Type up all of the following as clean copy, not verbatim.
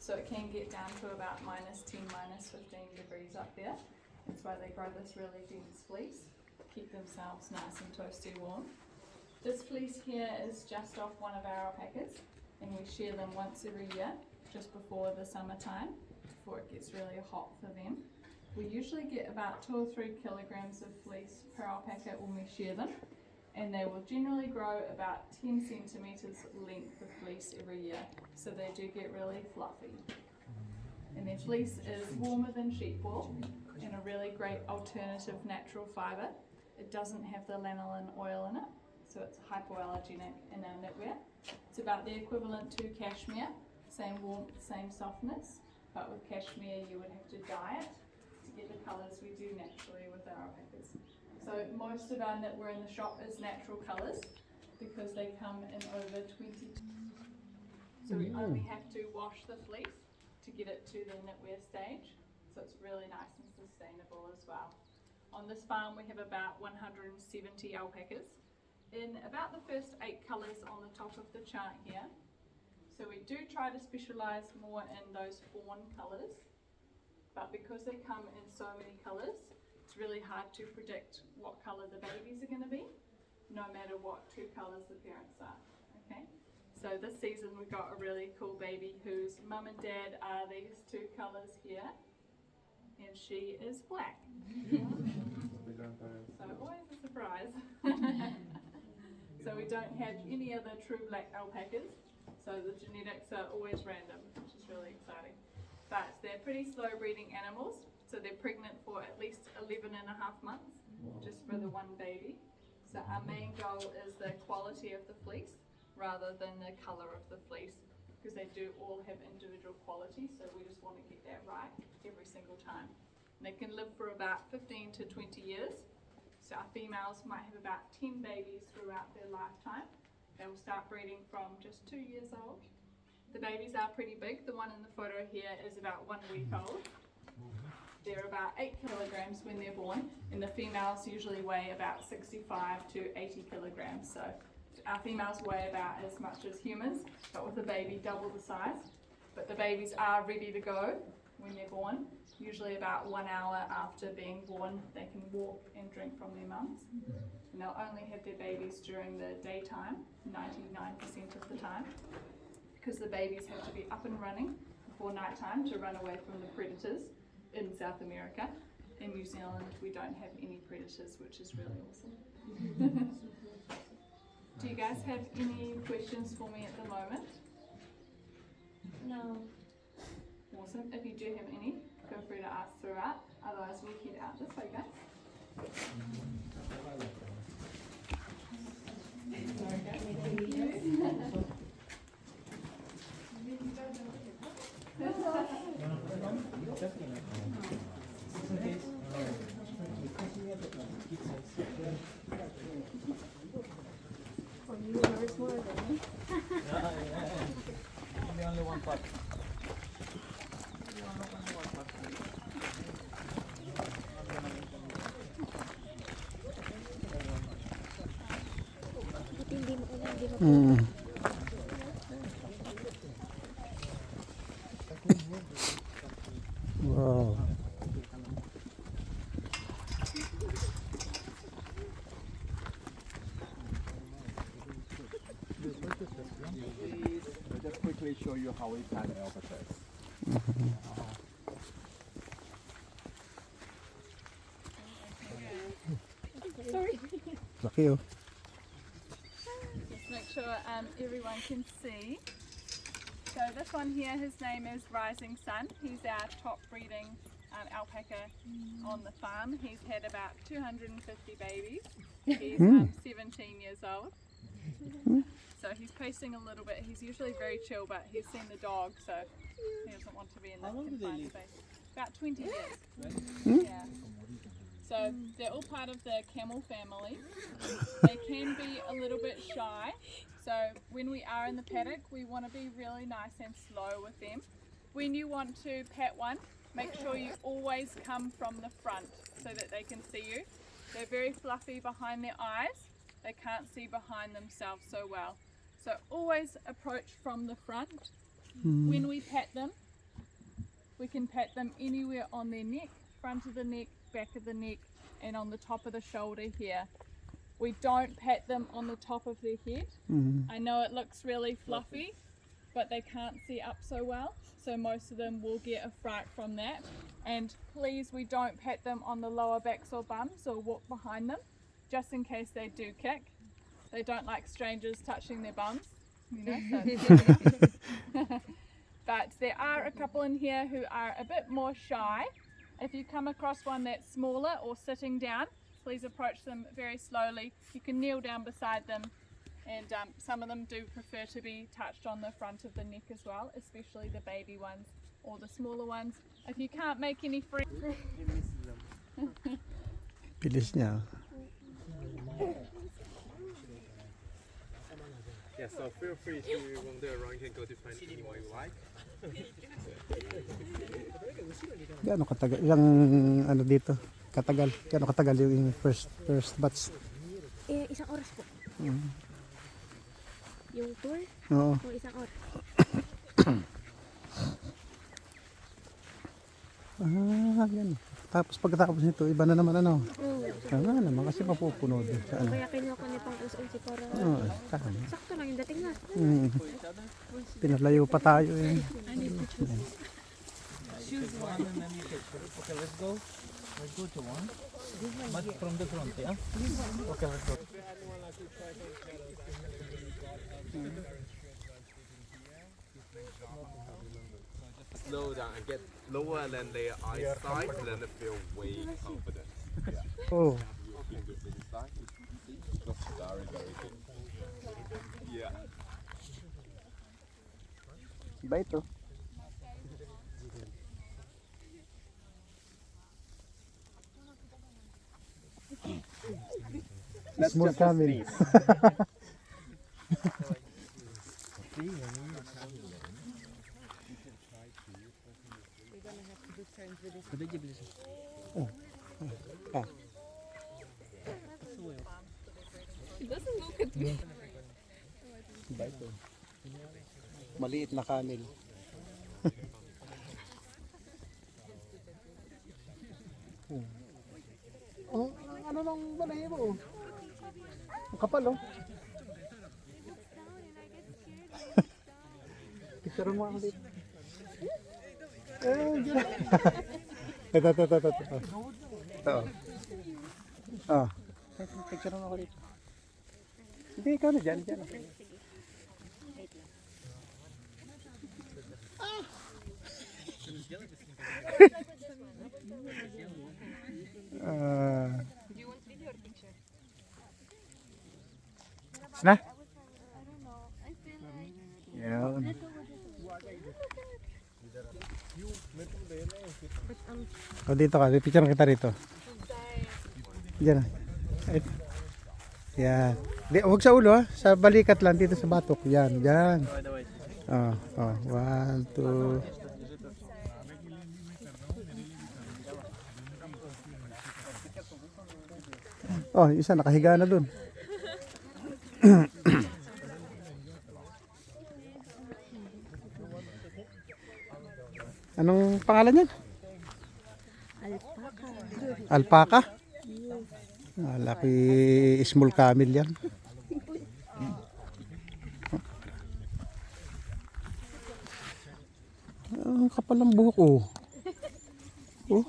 So it can get down to about -10, -15 degrees up there. That's why they grow this really dense fleece, keep themselves nice and toasty warm. This fleece here is just off one of our alpacas, and we shear them once every year, just before the summertime, before it gets really hot for them. We usually get about 2 or 3 kilograms of fleece per alpaca when we shear them, and they will generally grow about 10 centimeters length of fleece every year, so they do get really fluffy. And their fleece is warmer than sheep wool and a really great alternative natural fibre. It doesn't have the lanolin oil in it, so it's hypoallergenic in our knitwear. It's about the equivalent to cashmere, same warmth, same softness, but with cashmere you would have to dye it to get the colours we do naturally with our alpacas. So most of our knitwear in the shop is natural colours because they come in over 20. So we only have to wash the fleece to get it to the knitwear stage. So it's really nice and sustainable as well. On this farm we have about 170 alpacas in about the first 8 colours on the top of the chart here. So we do try to specialise more in those fawn colours, but because they come in so many colours, it's really hard to predict what colour the babies are going to be, no matter what 2 colours the parents are. Okay, so this season we got a really cool baby whose mum and dad are these 2 colours here, and she is black. So always a surprise. So we don't have any other true black alpacas, so the genetics are always random, which is really exciting. But they're pretty slow breeding animals, so they're pregnant for at least 11.5 months, just for the one baby. So our main goal is the quality of the fleece rather than the colour of the fleece, because they do all have individual quality, so we just want to get that right every single time. And they can live for about 15 to 20 years. So our females might have about 10 babies throughout their lifetime. They will start breeding from just 2 years old. The babies are pretty big. The one in the photo here is about 1 week old. They're about 8 kilograms when they're born, and the females usually weigh about 65 to 80 kilograms. So our females weigh about as much as humans, but with a baby double the size. But the babies are ready to go when they're born. Usually about 1 hour after being born, they can walk and drink from their mums. And they'll only have their babies during the daytime, 99% of the time, because the babies have to be up and running before nighttime to run away from the predators in South America. In New Zealand, we don't have any predators, which is really awesome. Do you guys have any questions for me at the moment? No. Awesome. If you do have any, feel free to ask throughout. Otherwise, we'll head out this way, guys. For you, there's more than me. The only one part. Wow. I'll just quickly show you how we pan alpacas. Sorry. Laki oh. Just make sure everyone can see. So this one here, his name is Rising Sun. He's our top breeding alpaca on the farm. He's had about 250 babies. He's 17 years old. So he's pacing a little bit. He's usually very chill, but he's seen the dog, so he doesn't want to be in that confined space. About 20 years. Yeah. So they're all part of the camel family. They can be a little bit shy. So when we are in the paddock, we want to be really nice and slow with them. When you want to pat one, make sure you always come from the front so that they can see you. They're very fluffy behind their eyes. They can't see behind themselves so well. So always approach from the front. When we pat them, We can pat them anywhere on their neck, front of the neck, back of the neck, and on the top of the shoulder here. We don't pat them on the top of their head. I know it looks really fluffy, but they can't see up so well, so most of them will get a fright from that. And please, we don't pat them on the lower backs or bums or walk behind them, just in case they do kick. They don't like strangers touching their bums, you know. So. But there are a couple in here who are a bit more shy. If you come across one that's smaller or sitting down, please approach them very slowly. You can kneel down beside them, and some of them do prefer to be touched on the front of the neck as well, especially the baby ones or the smaller ones. If you can't make any friends, Bilis niya. Yeah, so feel free to wander around. You can go to find anyone you like. Gaano katagal? Ilang ano dito? Katagal? Gaano katagal yung first batch? Isang oras po. Yung tour? Oo. O isang oras. Yan. Tapos pagkatapos nito, iba na naman ano. Oo. Naman kasi mapupuno din sa ano. Kaya kinuha ko nitong us-unsi para Tama. sakto lang yung dating natin. Pinalayo pa tayo eh. Okay, let's go. Let's go to one. But from the front, yeah? Okay, let's go. Slow down and get lower, and then their eyesight, and then they feel way confident. Oh. Fingers inside. Looks very, very good. Yeah. Iba ito. Small camel. it doesn't look at me. Iba ito. Maliit na camel. Ano lang balahibo mo? Ang kapal oh. Picture mo ako dito. Ito. Ito. Picture mo ako dito. Hindi, ikaw na dyan. Na? Yan. O dito ka, picture kita rito. Diyan. Yan. Di, huwag sa ulo ha, sa balikat lang dito sa batok. Yan, yan. One, two. Oh, isa nakahiga na dun. Anong pangalan yan? Alpaca. Laki small camel yan. Ang kapal ng buhok oh. Oh.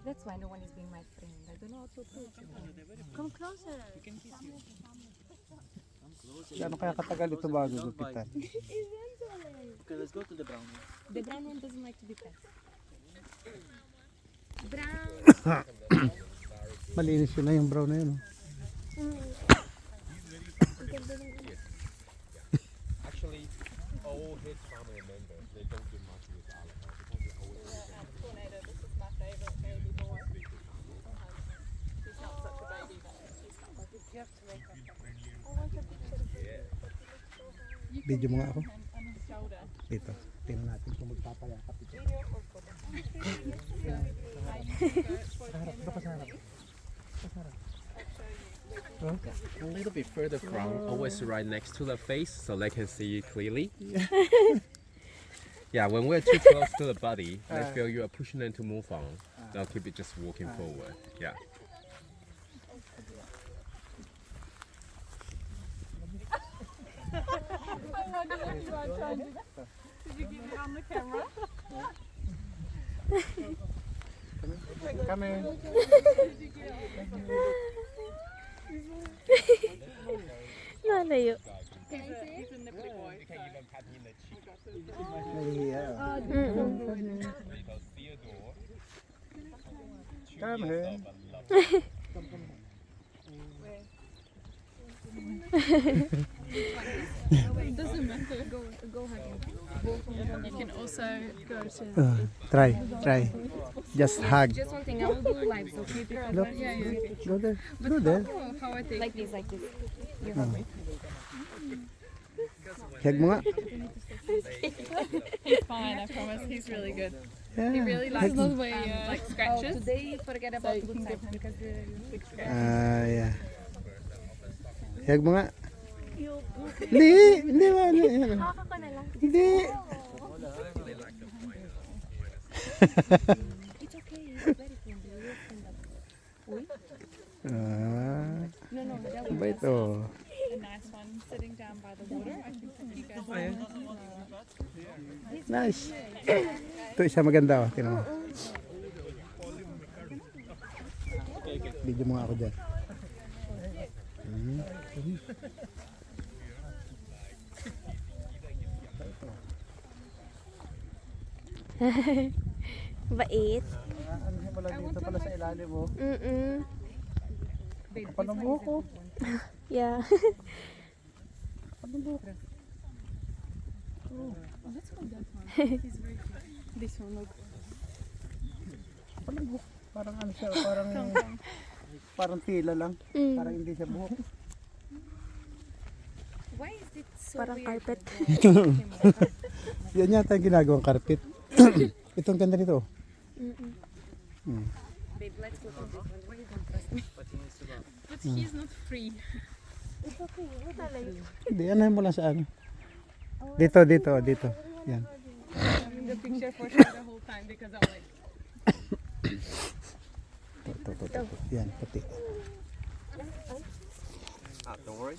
That's why no one is being my friend. I don't know how to approach you. Come closer. Ano kaya katagal ito bago gupitan? Okay, let's go to the brown one. The brown one doesn't like to be pet. Brown. Malinis yun na yung brown na yun. Actually, all his family members, they don't do much with alpacas. Because they always Tornado, this is my favourite baby boy. He's not such a baby, but he's not like this. You have to make up. I want a picture of him. Video mo nga ako. On his shoulder. Dito. Tingnan natin kung magpapayakap ito. So, I use the birch for him. Pasarap. I'll show A little bit further from, always right next to the face so they can see you clearly. Yeah, when we're too close to the body, they feel you are pushing them to move on. They'll keep it just walking forward. Yeah. Did you get it on the camera? Come in. Lalayo. He's a nipply boy. You can even pat him in the cheek. Come here. It doesn't matter. Go hug. You can also go to. Try. Just hug. Just one thing, I will do live, so keep your Look, Yeah, yeah. go there. Go there. Oh, how I think. like this. You hug me. Hug mo nga. He's fine, I promise. He's really good. He Yeah. really likes like Oh, scratches. today forget about good time because Yeah. Hug mo nga. Hindi ba? Haka ko na lang. Hindi. It's okay. It's very friendly. We'll stand up. No, that Ba ito? A nice one sitting down by the water. I think that you guys Nice. Ito isa maganda oh. Tingnan mo. Video mo nga ako dyan. Bait. Ano siya pala dito pala sa ilalim mo? Kapal ng buhok ko. Yeah. let's go that one. He's very cute. This one, look. Kapal ng buhok. Parang ano siya, parang tila lang. Parang hindi siya buhok. Why is it so Parang weird? carpet. Yan yata yung ginagawang carpet. Itong ganda nito. Babe, let's go to this one. Why you don't trust me? But he's not free. It's okay. Hindi, anahin mo lang sa ano. Dito. Yan. I'm in the picture for sure the whole time because I'm like. Ito. Yan, pati. Don't worry.